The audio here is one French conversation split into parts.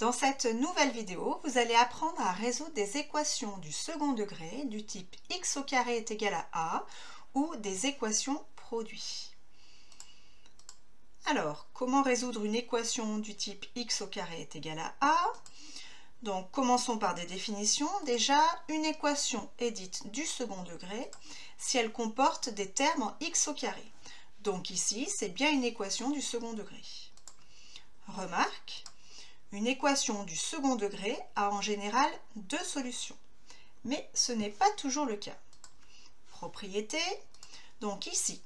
Dans cette nouvelle vidéo, vous allez apprendre à résoudre des équations du second degré du type x au carré est égal à a ou des équations produits. Alors, comment résoudre une équation du type x au carré est égal à a? Donc, commençons par des définitions. Déjà, une équation est dite du second degré si elle comporte des termes en x au carré. Donc ici, c'est bien une équation du second degré. Remarque, une équation du second degré a en général deux solutions, mais ce n'est pas toujours le cas. Propriété, donc ici,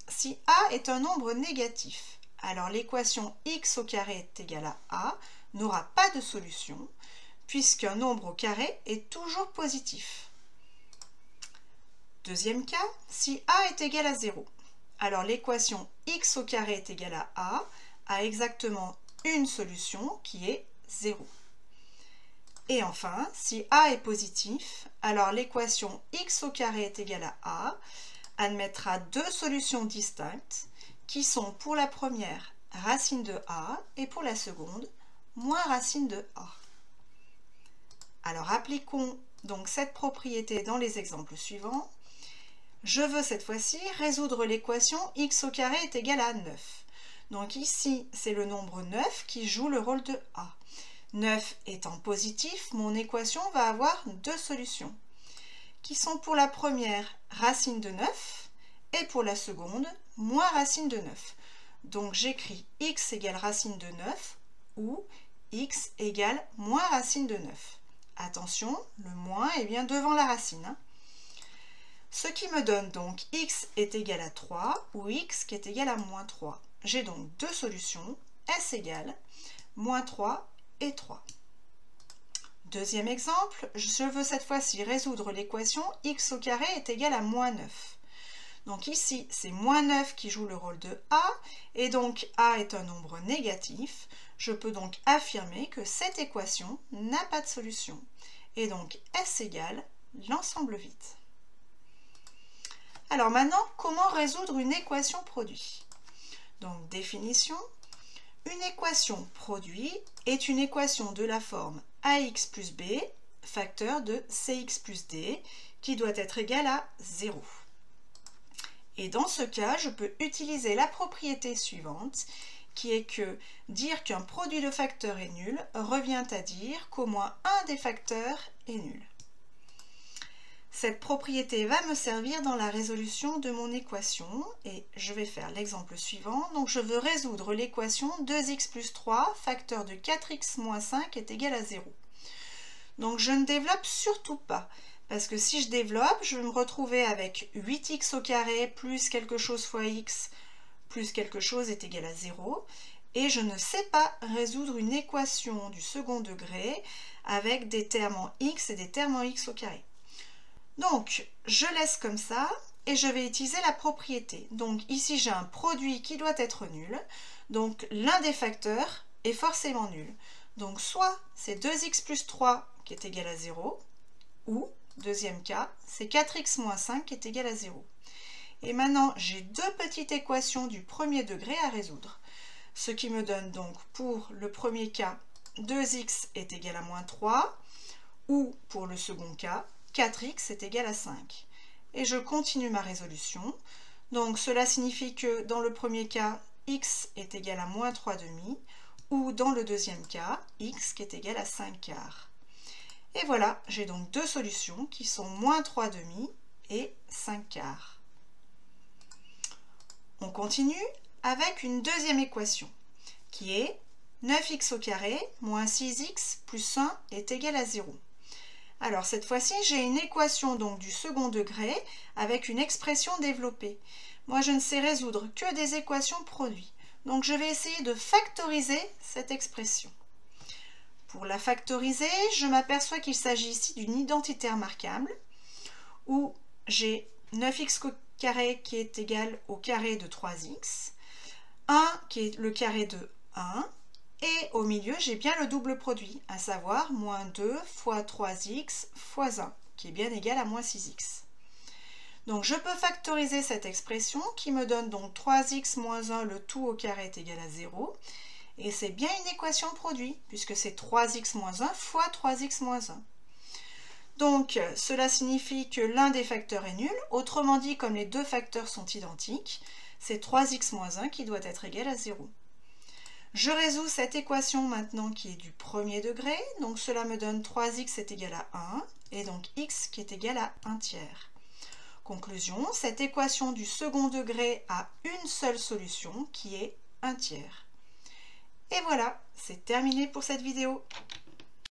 si a est un nombre négatif, alors l'équation x au carré est égal à a n'aura pas de solution, puisqu'un nombre au carré est toujours positif. Deuxième cas, si a est égal à 0, alors l'équation x au carré est égal à a exactement une solution qui est 0. Et enfin, si a est positif, alors l'équation x au carré est égal à a admettra deux solutions distinctes qui sont pour la première racine de a et pour la seconde moins racine de a. Alors appliquons donc cette propriété dans les exemples suivants. Je veux cette fois-ci résoudre l'équation x au carré est égal à 9. Donc ici, c'est le nombre 9 qui joue le rôle de a. 9 étant positif, mon équation va avoir deux solutions, qui sont pour la première racine de 9 et pour la seconde moins racine de 9. Donc j'écris x égale racine de 9 ou x égale moins racine de 9. Attention, le moins est bien devant la racine. Ce qui me donne donc x est égal à 3 ou x qui est égal à moins 3. J'ai donc deux solutions, s égale moins 3 et 3. Deuxième exemple, je veux cette fois-ci résoudre l'équation x au carré est égal à moins 9. Donc ici, c'est moins 9 qui joue le rôle de a, et donc a est un nombre négatif. Je peux donc affirmer que cette équation n'a pas de solution. Et donc s égale l'ensemble vide. Alors maintenant, comment résoudre une équation produit? Donc définition, une équation produit est une équation de la forme ax plus b, facteur de cx plus d, qui doit être égal à 0. Et dans ce cas, je peux utiliser la propriété suivante, qui est que dire qu'un produit de facteurs est nul revient à dire qu'au moins un des facteurs est nul. Cette propriété va me servir dans la résolution de mon équation et je vais faire l'exemple suivant. Donc je veux résoudre l'équation 2x plus 3 facteur de 4x moins 5 est égal à 0. Donc je ne développe surtout pas, parce que si je développe, je vais me retrouver avec 8x au carré plus quelque chose fois x plus quelque chose est égal à 0. Et je ne sais pas résoudre une équation du second degré avec des termes en x et des termes en x au carré. Donc, je laisse comme ça et je vais utiliser la propriété. Donc ici, j'ai un produit qui doit être nul. Donc l'un des facteurs est forcément nul. Donc soit c'est 2x plus 3 qui est égal à 0, ou, deuxième cas, c'est 4x moins 5 qui est égal à 0. Et maintenant, j'ai deux petites équations du premier degré à résoudre. Ce qui me donne donc pour le premier cas, 2x est égal à moins 3, ou pour le second cas, 4x est égal à 5. Et je continue ma résolution. Donc cela signifie que dans le premier cas, x est égal à moins 3 demi, ou dans le deuxième cas, x qui est égal à 5 quarts. Et voilà, j'ai donc deux solutions qui sont moins 3 demi et 5 quarts. On continue avec une deuxième équation, qui est 9x au carré moins 6x plus 1 est égal à 0. Alors cette fois-ci, j'ai une équation donc du second degré avec une expression développée. Moi, je ne sais résoudre que des équations produits. Donc je vais essayer de factoriser cette expression. Pour la factoriser, je m'aperçois qu'il s'agit ici d'une identité remarquable où j'ai 9x au carré qui est égal au carré de 3x, 1 qui est le carré de 1, et au milieu, j'ai bien le double produit, à savoir moins 2 fois 3x fois 1, qui est bien égal à moins 6x. Donc je peux factoriser cette expression qui me donne donc 3x moins 1, le tout au carré est égal à 0. Et c'est bien une équation de produit, puisque c'est 3x moins 1 fois 3x moins 1. Donc, cela signifie que l'un des facteurs est nul. Autrement dit, comme les deux facteurs sont identiques, c'est 3x moins 1 qui doit être égal à 0. Je résous cette équation maintenant qui est du premier degré. Donc, cela me donne 3x est égal à 1, et donc x qui est égal à 1 tiers. Conclusion, cette équation du second degré a une seule solution qui est 1 tiers. Et voilà, c'est terminé pour cette vidéo.